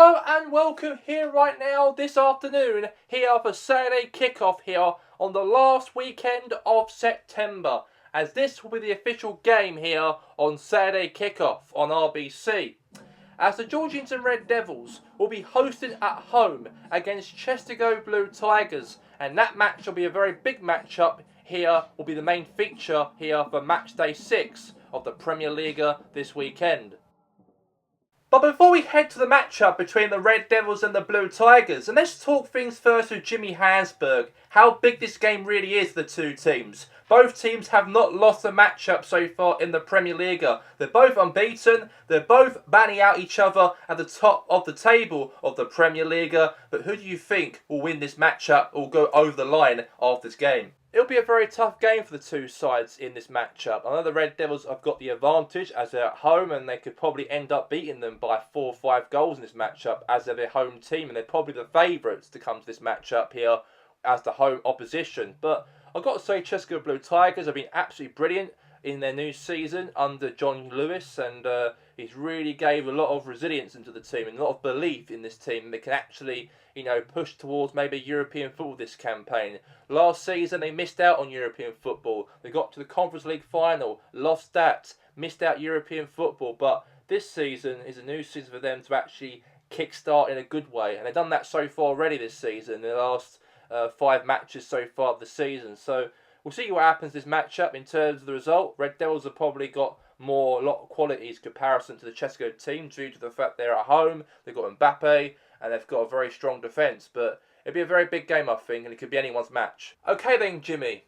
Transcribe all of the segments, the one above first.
Hello and welcome here right now this afternoon here for Saturday kickoff here on the last weekend of September, as this will be the official game here on Saturday kickoff on RBC, as the Georgington Red Devils will be hosted at home against Chester Blue Tigers, and that match will be a very big matchup here, will be the main feature here for match day 6 of the Premier League this weekend. But before we head to the matchup between the Red Devils and the Blue Tigers, and let's talk things first with Jimmy Hansberg, how big this game really is for the two teams. Both teams have not lost a matchup so far in the Premier League. They're both unbeaten, they're both banning out each other at the top of the table of the Premier League. But who do you think will win this matchup or go over the line of this game? It'll be a very tough game for the two sides in this matchup. I know the Red Devils have got the advantage as they're at home, and they could probably end up beating them by 4 or 5 goals in this matchup as they're their home team, and they're probably the favourites to come to this matchup here as the home opposition. But I've got to say, Chester Blue Tigers have been absolutely brilliant in their new season under John Lewis, and he's really gave a lot of resilience into the team and a lot of belief in this team, and they can actually, push towards maybe European football this campaign. Last season they missed out on European football. They got to the Conference League final, lost that, missed out European football, but this season is a new season for them to actually kick-start in a good way, and they've done that so far already this season, in the last 5 matches so far of the season. So we'll see what happens this matchup in terms of the result. Red Devils have probably got a lot of qualities in comparison to the Chester team due to the fact they're at home. They've got Mbappe and they've got a very strong defence. But it'll be a very big game, I think, and it could be anyone's match. Okay then, Jimmy.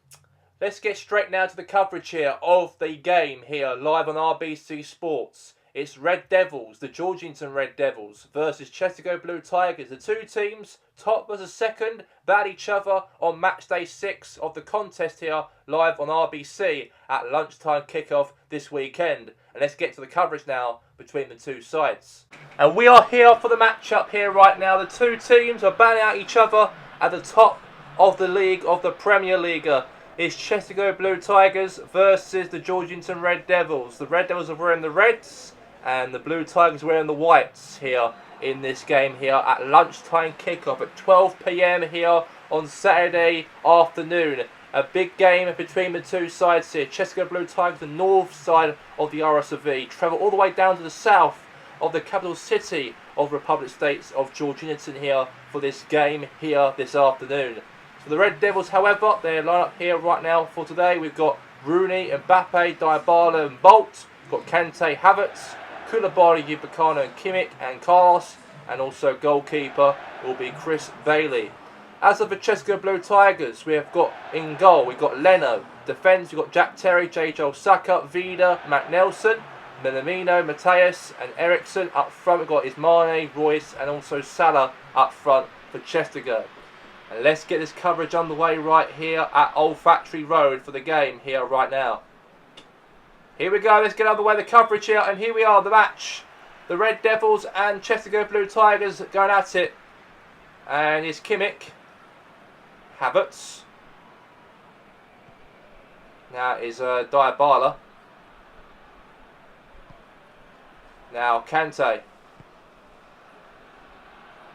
Let's get straight now to the coverage here of the game here live on RBC Sports. It's Red Devils, the Georgington Red Devils versus Chester Blue Tigers. The two teams, top versus second, battle each other on match day 6 of the contest here live on RBC at lunchtime kickoff this weekend. And let's get to the coverage now between the two sides. And we are here for the matchup here right now. The two teams are battling out each other at the top of the league of the Premier League. It's Chester Blue Tigers versus the Georgington Red Devils. The Red Devils are wearing the reds, and the Blue Tigers wearing the whites here in this game here at lunchtime kickoff at 12 PM here on Saturday afternoon. A big game between the two sides here. Chester Blue Tigers, the north side of the RSV, travel all the way down to the south of the capital city of Republic States of Georgington here for this game here this afternoon. So the Red Devils, however, they're lined up here right now for today. We've got Rooney, Mbappe, Dybala and Bolt. We've got Kante, Havertz, Koulibaly, Upamecano and Kimmich and Carlos, and also goalkeeper will be Chris Bailey. As of the Chester Blue Tigers, we have got in goal, we've got Leno. Defence, we've got Jack Terry, J. Saka, Vida, Matt Nelson, Minamino, Mateus and Eriksson. Up front we've got Ismane, Royce and also Salah up front for Chester. And let's get this coverage underway right here at Old Factory Road for the game here right now. Here we go, let's get underway the coverage here, and here we are, the match. The Red Devils and Chester Blue Tigers going at it. And it's Kimmich, Havertz. Now is Dybala. Now Kante.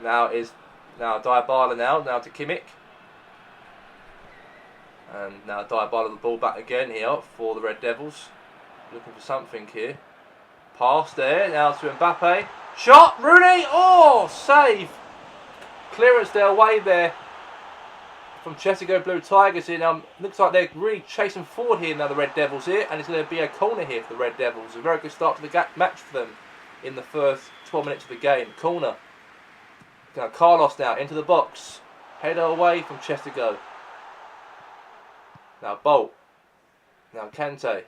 Now Dybala now to Kimmich. And now Dybala the ball back again here for the Red Devils. Looking for something here. Pass there, now to Mbappe. Shot, Rooney! Oh, save! Clearance there, away there from Chester Blue Tigers here. Now, looks like they're really chasing forward here now, the Red Devils here. And it's going to be a corner here for the Red Devils. A very good start to the match for them in the first 12 minutes of the game. Corner. Now, Carlos now into the box. Header away from Chester. Now, Bolt. Now, Kante.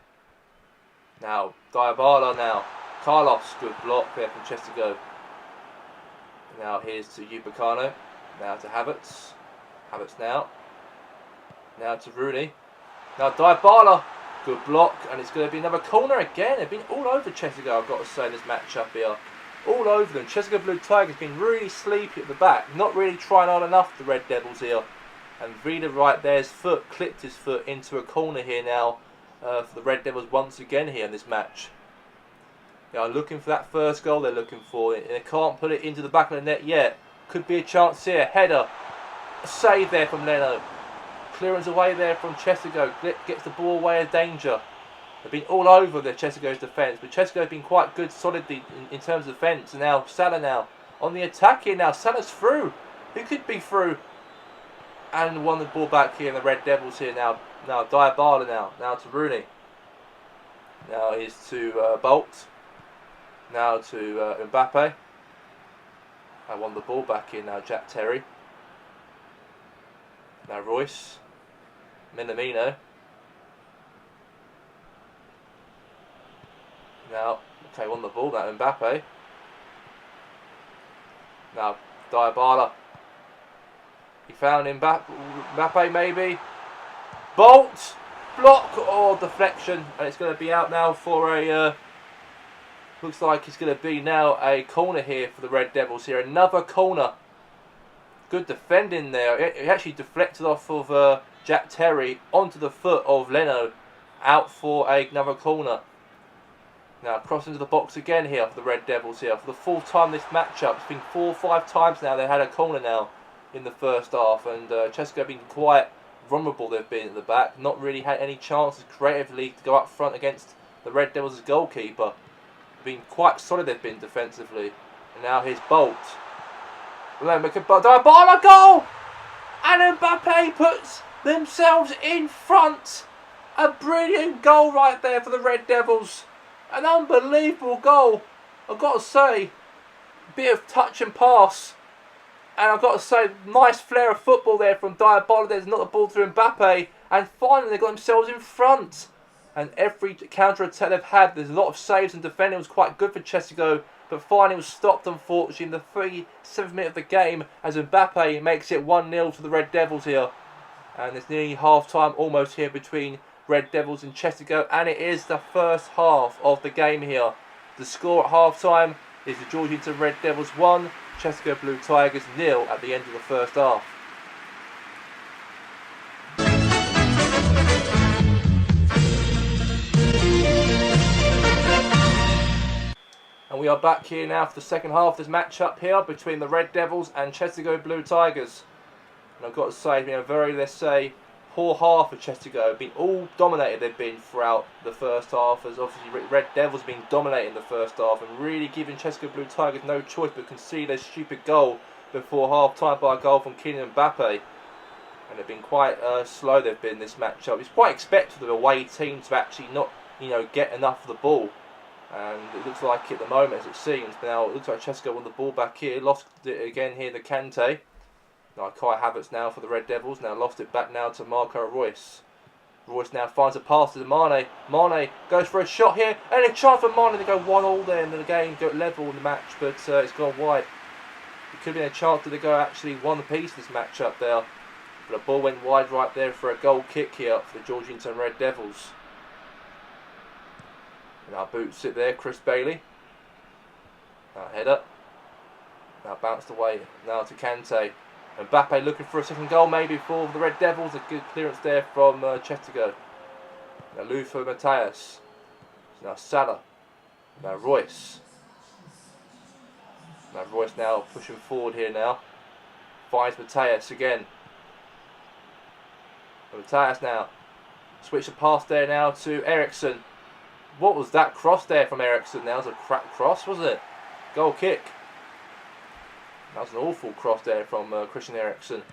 Now, Dybala now. Carlos, good block there from Chester. Now, here's to Upamecano. Now to Havertz. Havertz now. Now to Rooney. Now, Dybala. Good block. And it's going to be another corner again. They've been all over Chester, I've got to say, in this matchup here. All over them. Chester Blue Tigers been really sleepy at the back. Not really trying on enough, the Red Devils here. And Vida right there, his foot, clipped his foot into a corner here now. For the Red Devils once again here in this match. They are looking for that first goal they're looking for. And they can't put it into the back of the net yet. Could be a chance here. Header. A save there from Leno. Clearance away there from Chestergo. Gets the ball away of danger. They've been all over the Chestergo's defence. But Chestergo have been quite good solidly in terms of defence. And now Salah now on the attack here now. Salah's through. Who could be through? And won the ball back here. And the Red Devils here now. Now Diabala now. Now to Rooney. Now is to Bolt. Now to Mbappe. I won the ball back in now. Jack Terry. Now Royce. Minamino. Now, okay, won the ball now. Mbappe. Now Diabala. He found Mbappe maybe. Bolt. Block or deflection. And it's going to be out now for a... looks like it's going to be now a corner here for the Red Devils here. Another corner. Good defending there. It actually deflected off of Jack Terry onto the foot of Leno. Out for another corner. Now cross into the box again here for the Red Devils here. For the fourth time this matchup. It's been 4 or 5 times now they had a corner now in the first half. And Chesko have been quite vulnerable they've been at the back. Not really had any chances creatively to go up front against the Red Devils' goalkeeper. Been quite solid they've been defensively. And now here's Bolt. Diabala goal! And Mbappe puts themselves in front. A brilliant goal right there for the Red Devils. An unbelievable goal. I've got to say, bit of touch and pass. And I've got to say, nice flair of football there from Diabala. There's not the ball through Mbappe. And finally they got themselves in front. And every counter-attack they've had, there's a lot of saves and defending was quite good for Chestergo. But finally it was stopped, unfortunately, in the 7th minute of the game as Mbappe makes it 1-0 to the Red Devils here. And it's nearly half-time almost here between Red Devils and Chestergo. And it is the first half of the game here. The score at half-time is the Georgington Red Devils 1, Chestergo Blue Tigers 0 at the end of the first half. And we are back here now for the second half of this match-up here between the Red Devils and Chestergo Blue Tigers. And I've got to say, it's been a very, let's say, poor half of Chestergo. Been all dominated they've been throughout the first half, as obviously Red Devils been dominating the first half and really giving Chestergo Blue Tigers no choice but concede a stupid goal before half-time by a goal from Kylian Mbappe. And they've been quite slow they've been this match-up. It's quite expected of away team to actually not, get enough of the ball. And it looks like at the moment, as it seems, now it looks like Chestergo won the ball back here, lost it again here, the Kante. Now Kai Havertz now for the Red Devils, now lost it back now to Marco Royce. Royce now finds a pass to Mane. Mane goes for a shot here, and a chance for Mane to go 1-1 there in the game, go level in the match, but it's gone wide. It could have been a chance to go actually one piece this match up there, but the ball went wide right there for a goal kick here for the Georgington Red Devils. Now boots it there, Chris Bailey. Now header. Now bounced away. Now to Kante. Mbappe looking for a second goal maybe for the Red Devils. A good clearance there from Chestergo. Now Luther Matthias. Now Salah. Now Royce. Now Royce now pushing forward here now. Finds Matthias again. Matthias now. Switch the pass there now to Eriksson. What was that cross there from Eriksson? That was a crap cross, wasn't it? Goal kick. That was an awful cross there from Christian Eriksson.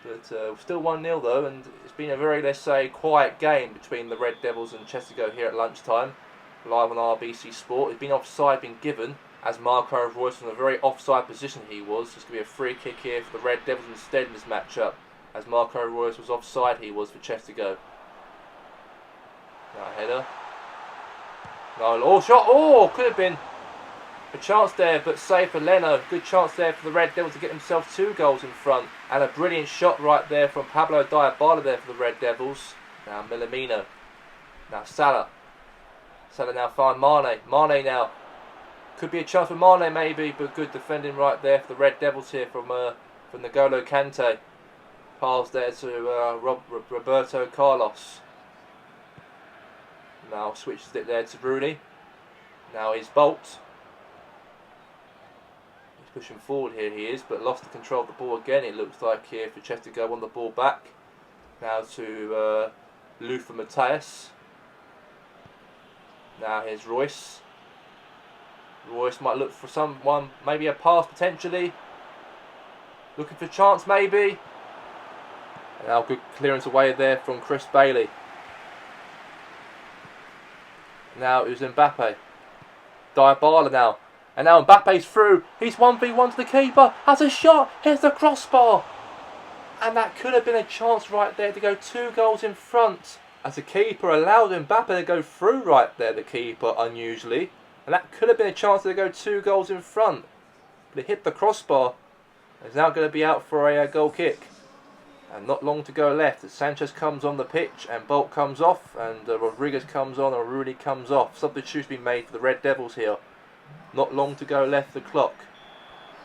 But still 1-0 though, and it's been a very, let's say, quiet game between the Red Devils and Chestergo here at lunchtime. Live on RBC Sport. It's been offside been given, as Marco Royce was in a very offside position he was. It's going to be a free kick here for the Red Devils instead in this matchup, as Marco Royce was offside he was for Chestergo. Now header. No, oh, shot! Oh, could have been a chance there, but save for Leno. Good chance there for the Red Devils to get themselves 2 goals in front. And a brilliant shot right there from Pablo Diabala there for the Red Devils. Now Minamino. Now Salah. Salah now find Mane. Mane now. Could be a chance for Mane maybe, but good defending right there for the Red Devils here from N'Golo Kante. Pass there to Roberto Carlos. Now switches it there to Rooney. Now he's Bolt. He's pushing forward here, he is, but lost the control of the ball again, it looks like here for Chester go on the ball back. Now to Luther Matthias. Now here's Royce. Royce might look for someone, maybe a pass potentially. Looking for a chance maybe. And now good clearance away there from Chris Bailey. Now it was Mbappe. Dybala now. And now Mbappe's through. He's 1v1 to the keeper. Has a shot. Here's the crossbar. And that could have been a chance right there to go 2 goals in front. As the keeper allowed Mbappe to go through right there, the keeper, unusually. And that could have been a chance to go 2 goals in front. But it hit the crossbar. It's now going to be out for a goal kick. And not long to go left as Sanchez comes on the pitch and Bolt comes off and Rodriguez comes on and Rooney comes off. Substitutes been made for the Red Devils here. Not long to go left the clock.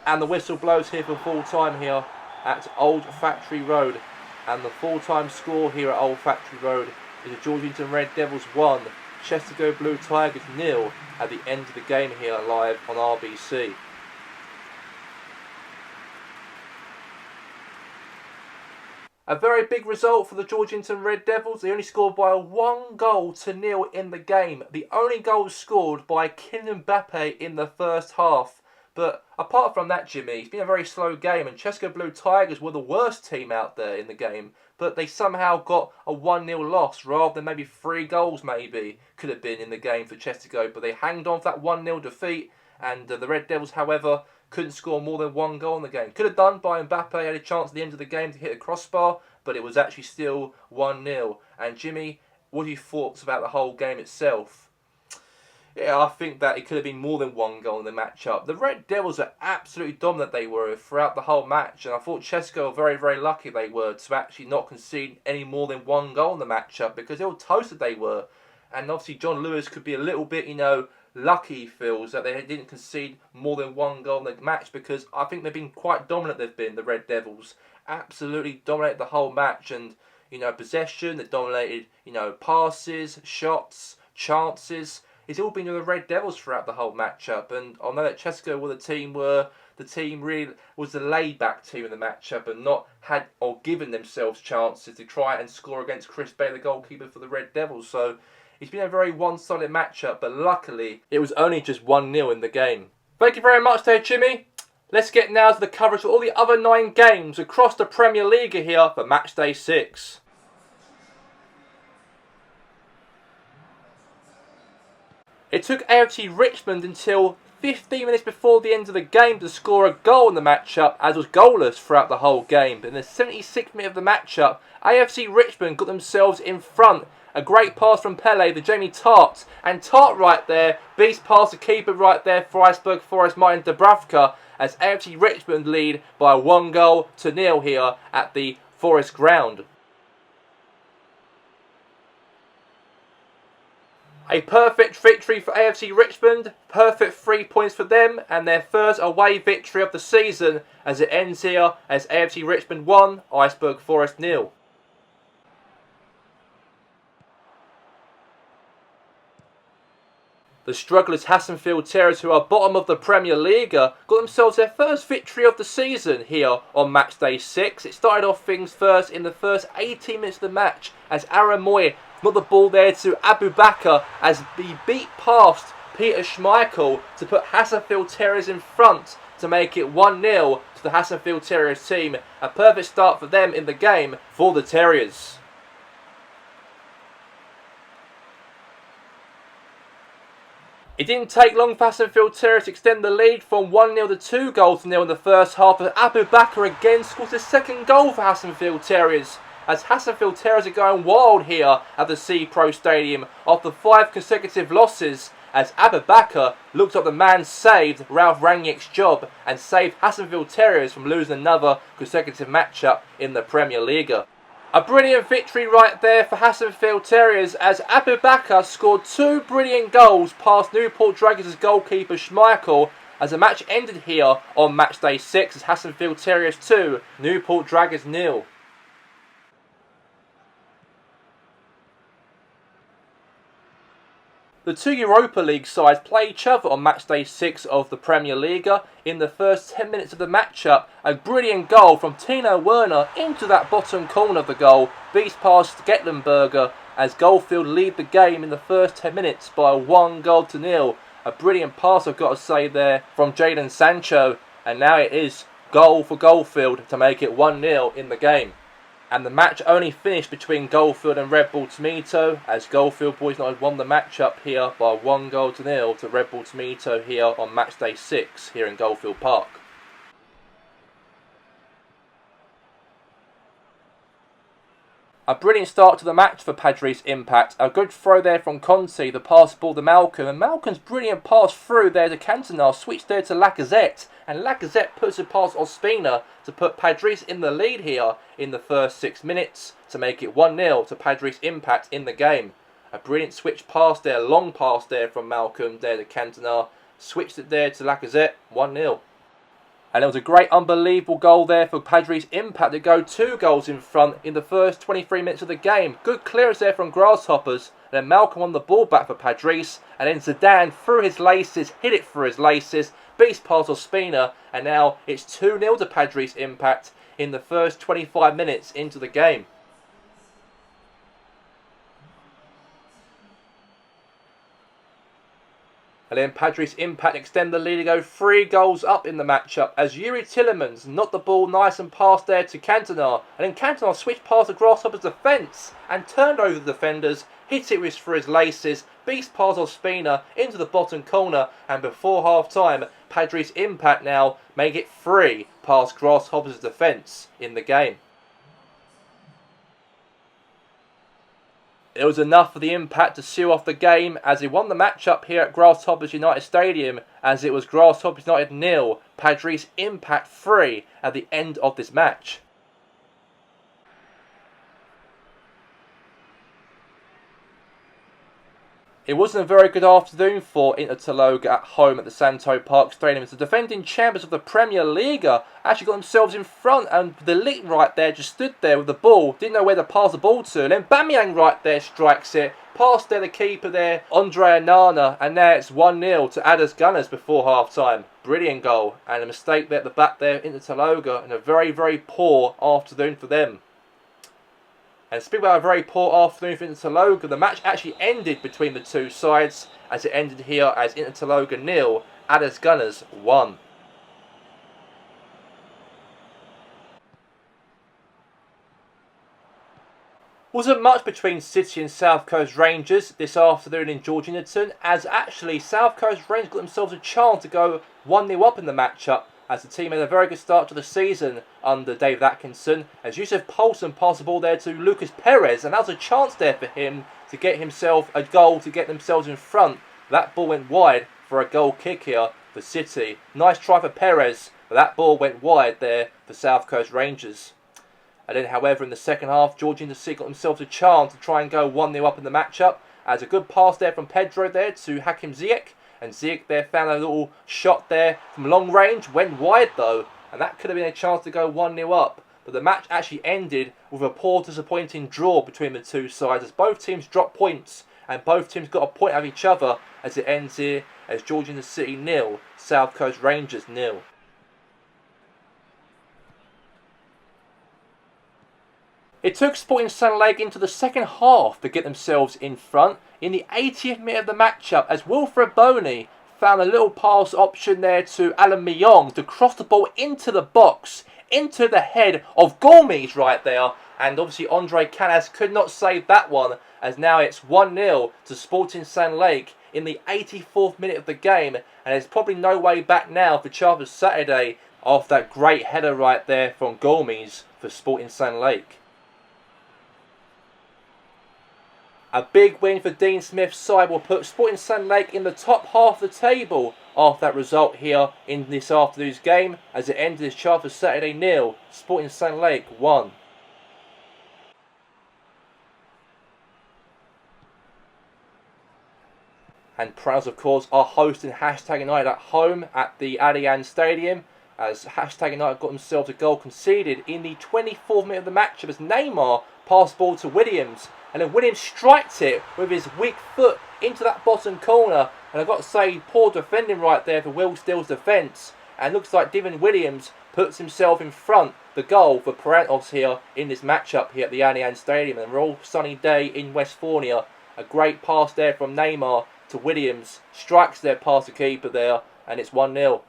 And the whistle blows here for full time here at Old Factory Road. And the full time score here at Old Factory Road is the Georgington Red Devils 1, Chester Go Blue Tigers 0 at the end of the game here live on RBC. A very big result for the Georgington Red Devils. They only scored by 1-0 in the game. The only goal scored by Kylian Mbappe in the first half. But apart from that, Jimmy, it's been a very slow game. And Chester Blue Tigers were the worst team out there in the game. But they somehow got a 1-0 loss rather than maybe 3 goals maybe could have been in the game for Chester Go. But they hanged on for that 1-0 defeat. And the Red Devils, however, couldn't score more than 1 goal in the game. Could have done by Mbappe, had a chance at the end of the game to hit the crossbar, but it was actually still 1-0. And Jimmy, what are your thoughts about the whole game itself? Yeah, I think that it could have been more than 1 goal in the matchup. The Red Devils are absolutely dominant, they were, throughout the whole match. And I thought Chester were very, very lucky they were to actually not concede any more than 1 goal in the matchup because how toasted they were. And obviously John Lewis could be a little bit, lucky, he feels, that they didn't concede more than 1 goal in the match because I think they've been quite dominant, the Red Devils. Absolutely dominated the whole match and, possession, they dominated, passes, shots, chances. It's all been the Red Devils throughout the whole matchup, and I know that Chester were the team really was the laid-back team in the matchup and not had or given themselves chances to try and score against Chris Bailey, the goalkeeper for the Red Devils. So it's been a very one-sided matchup, but luckily it was only just 1-0 in the game. Thank you very much there, Jimmy. Let's get now to the coverage of all the other 9 games across the Premier League here for match day 6. It took AFC Richmond until 15 minutes before the end of the game to score a goal in the matchup, as was goalless throughout the whole game. But in the 76th minute of the matchup, AFC Richmond got themselves in front. A great pass from Pele, the Jamie Tart. And Tart right there beats past the keeper right there for Iceberg Forest, Martin Dubravka, as AFC Richmond lead by 1-0 here at the Forest ground. A perfect victory for AFC Richmond, perfect 3 points for them, and their first away victory of the season as it ends here as AFC Richmond 1, Iceberg Forest 0. The strugglers Hassonfield Terriers, who are bottom of the Premier League, got themselves their first victory of the season here on match day 6. It started off things first in the first 18 minutes of the match as Aaron Moy got the ball there to Abu Bakr as he beat past Peter Schmeichel to put Hassonfield Terriers in front to make it 1-0 to the Hassonfield Terriers team. A perfect start for them in the game for the Terriers. It didn't take long for Hassonfield Terriers to extend the lead from 1-0 to 2-0 in the first half, as Abu Bakr again scores his second goal for Hassonfield Terriers, as Hassonfield Terriers are going wild here at the C-Pro Stadium after 5 consecutive losses, as Abu Bakr looked like the man saved Ralph Rangnick's job and saved Hassonfield Terriers from losing another consecutive matchup in the Premier League. A brilliant victory right there for Hassonfield Terriers as Abu Bakr scored 2 brilliant goals past Newport Dragons' goalkeeper Schmeichel, as the match ended here on match day 6 as Hassonfield Terriers 2, Newport Dragons 0. The two Europa League sides play each other on match day 6 of the Premier League. In the first 10 minutes of the matchup, a brilliant goal from Tino Werner into that bottom corner of the goal beats past Gatlinburger as Goldfield lead the game in the first 10 minutes by 1-0. A brilliant pass, I've got to say there, from Jadon Sancho, and now it is goal for Goldfield to make it 1-0 in the game. And the match only finished between Goldfield and Red Bull Tomato, as Goldfield Boys United won the match up here by 1-0 to Red Bull Tomato here on match day 6 here in Goldfield Park. A brilliant start to the match for Padres Impact. A good throw there from Conti, the pass ball to Malcolm, and Malcolm's brilliant pass through there to Cantona, switched there to Lacazette, and Lacazette puts it past Ospina to put Padres in the lead here in the first 6 minutes to make it 1-0 to Padres Impact in the game. A brilliant switch pass there, long pass there from Malcolm there to Cantona, switched it there to Lacazette, 1-0. And there was a great unbelievable goal there for Padres Impact to go 2 goals in front in the first 23 minutes of the game. Good clearance there from Grasshoppers. And then Malcolm won the ball back for Padres. And then Zidane through his laces, hit it through his laces, beats past Ospina. And now it's 2-0 to Padres Impact in the first 25 minutes into the game. And then Padres Impact extend the lead to go 3 goals up in the matchup as Yuri Tillemans knocked the ball nice and past there to Cantona. And then Cantona switched past the Grasshoppers' defence and turned over the defenders, hit it with through his laces, beast past Ospina into the bottom corner, and before half time, Padres Impact now make it 3 past Grasshoppers' defence in the game. It was enough for the Impact to seal off the game as he won the match up here at Grasshoppers United Stadium, as it was Grasshoppers United 0, Padres Impact 3 at the end of this match. It wasn't a very good afternoon for Inter Taloga at home at the Santo Park Stadium. As the defending champions of the Premier League actually got themselves in front, and the Lit right there just stood there with the ball, didn't know where to pass the ball to. And then Bamiyang right there strikes it, past there the keeper there, Andre Nana, and now it's 1-0 to Adders Gunners before half time. Brilliant goal, and a mistake there at the back there, Inter Taloga, and a very, very poor afternoon for them. And speaking about a very poor afternoon for Inter Taloga, the match actually ended between the two sides, as it ended here as Inter Taloga 0, Adders Gunners 1. Wasn't much between City and South Coast Rangers this afternoon in Georginaton, as actually South Coast Rangers got themselves a chance to go 1-0 up in the matchup, as the team had a very good start to the season under David Atkinson, as Yusuf Poulsen passed the ball there to Lucas Perez, and that was a chance there for him to get himself a goal to get themselves in front. That ball went wide for a goal kick here for City. Nice try for Perez, but that ball went wide there for South Coast Rangers. And then, however, in the second half, Georgina City got themselves a chance to try and go 1-0 up in the matchup, as a good pass there from Pedro there to Hakim Ziyech. And Ziyech there found a little shot there from long range, went wide though, and that could have been a chance to go 1-0 up. But the match actually ended with a poor, disappointing draw between the two sides, as both teams dropped points, and both teams got a point out of each other, as it ends here as Georgina City 0, South Coast Rangers 0. It took Sporting Sun Lake into the second half to get themselves in front in the 80th minute of the matchup, as Wilfred Boney found a little pass option there to Alan Myong to cross the ball into the box, into the head of Gourmet right there. And obviously Andre Canas could not save that one, as now it's 1-0 to Sporting Sun Lake in the 84th minute of the game. And there's probably no way back now for Chavez Saturday after that great header right there from Gourmet for Sporting Sun Lake. A big win for Dean Smith's side will put Sporting Sun Lake in the top half of the table after that result here in this afternoon's game, as it ended as Chavez Saturday 0, Sporting Sun Lake 1. And Prowls, of course, are hosting Hashtag United at home at the Allianz Stadium, as Hashtag United got themselves a goal conceded in the 24th minute of the matchup as Neymar passed the ball to Williams, and then Williams strikes it with his weak foot into that bottom corner. And I've got to say, poor defending right there for Will Steele's defence. And looks like Devon Williams puts himself in front, the goal for Parantos here in this matchup here at the Allianz Stadium. And a real sunny day in Westphalia. A great pass there from Neymar to Williams. Strikes there past the keeper there, and it's 1-0.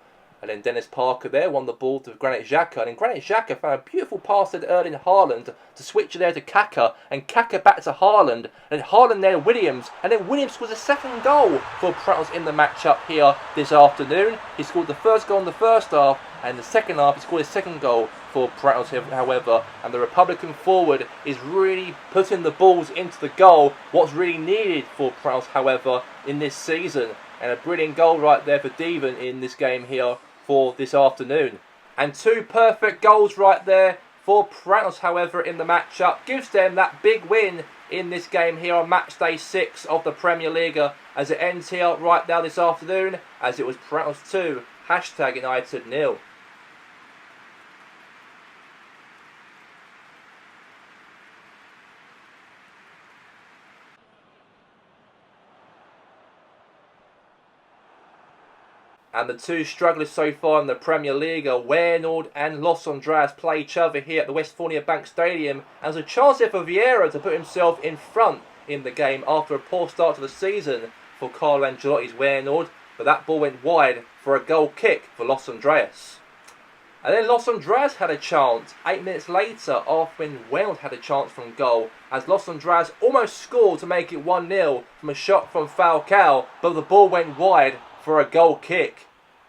And then Dennis Parker there won the ball to Granit Xhaka. And then Granit Xhaka found a beautiful pass to Erling Haaland to switch it there to Kaka. And Kaka back to Haaland. And Haaland there to Williams. And then Williams scores a second goal for Parantos in the matchup here this afternoon. He scored the first goal in the first half. And in the second half he scored his second goal for Parantos, however. And the Republican forward is really putting the balls into the goal. What's really needed for Parantos, however, in this season. And a brilliant goal right there for Devon in this game here for this afternoon. And two perfect goals right there for Parantos, however, in the matchup. Gives them that big win in this game here on match day 6 of the Premier League, as it ends here right now this afternoon, as it was Parantos 2, #United 0. And the two strugglers so far in the Premier League, Waynord and Los Andras, play each other here at the Westphalia Bank Stadium. And there's a chance here for Vieira to put himself in front in the game after a poor start to the season for Carlo Ancelotti's Waynord. But that ball went wide for a goal kick for Los Andras. And then Los Andras had a chance 8 minutes later after when Waynord had a chance from goal, as Los Andras almost scored to make it 1-0 from a shot from Falcao, but the ball went wide for a goal kick.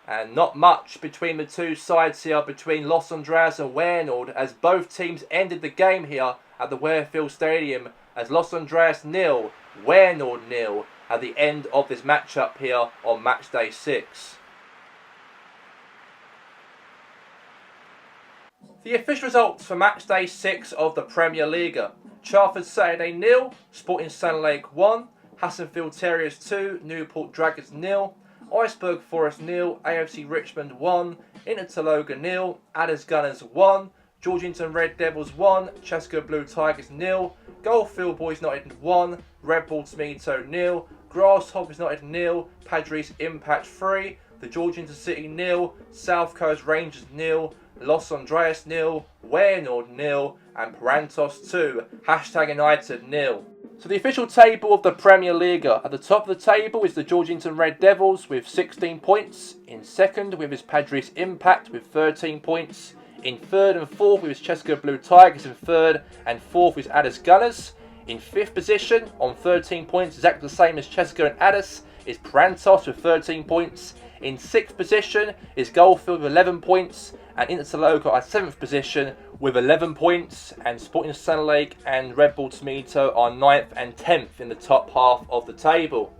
And not much between the two sides here, between Los Andras and Waynord, as both teams ended the game here at the Wearfield Stadium as Los Andras 0, Waynord 0 at the end of this matchup here on match day 6. The official results for match day 6 of the Premier League: Charlford Saturday 0, Sporting Sun Lake 1, Hassonfield Terriers 2, Newport Dragons 0, Iceberg Forest 0, AFC Richmond 1, Interloper 0, Adders Gunners 1, Georgington Red Devils 1, Chester Blue Tigers 0, Goldfield Boys United 1, Red Bull Tomato 0, Grasshoppers United 0, Padres Impact 3, the Georgington City 0, South Coast Rangers 0, Los Andras 0, Waynord 0, and Parantos 2, #United 0. So the official table of the Premier League: at the top of the table is the Georgington Red Devils with 16 points. In second with his Padres Impact with 13 points. In third and fourth with his Chester Blue Tigers in third, and fourth with Adders Gunners. In fifth position on 13 points, exactly the same as Chester and Adders, is Parantos with 13 points. In sixth position is Goldfield with 11 points, and Interloper at 7th position with 11 points, and Sporting Sun Lake and Red Bull Tomato are 9th and 10th in the top half of the table.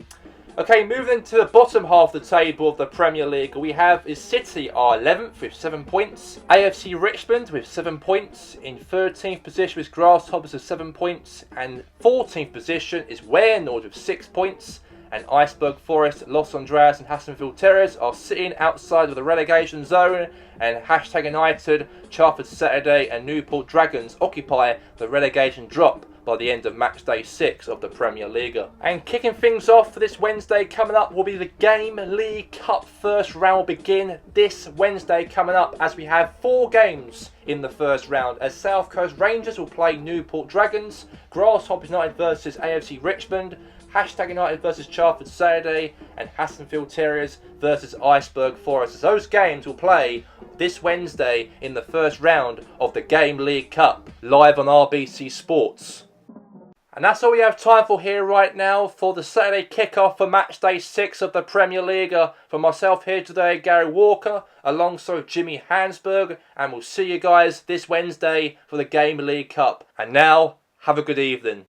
Okay, moving to the bottom half of the table of the Premier League, we have is City are 11th with 7 points, AFC Richmond with 7 points, in 13th position is Grasshoppers with 7 points, and 14th position is Waynord with 6 points. And Iceberg Forest, Los Andras and Hassonfield Terriers are sitting outside of the relegation zone, and #United, Charlford Saturday and Newport Dragons occupy the relegation drop by the end of match day 6 of the Premier League. And kicking things off for this Wednesday coming up will be the Game League Cup first round will begin this Wednesday coming up, as we have 4 games in the first round, as South Coast Rangers will play Newport Dragons, Grasshoppers United versus AFC Richmond, #United versus Charlford Saturday, and Hassonfield Terriers versus Iceberg Forest. As those games will play this Wednesday in the first round of the Game League Cup, live on RBC Sports. And that's all we have time for here right now for the Saturday kickoff for match day 6 of the Premier League. For myself here today, Gary Walker, alongside Jimmy Hansberg, and we'll see you guys this Wednesday for the Game League Cup. And now, have a good evening.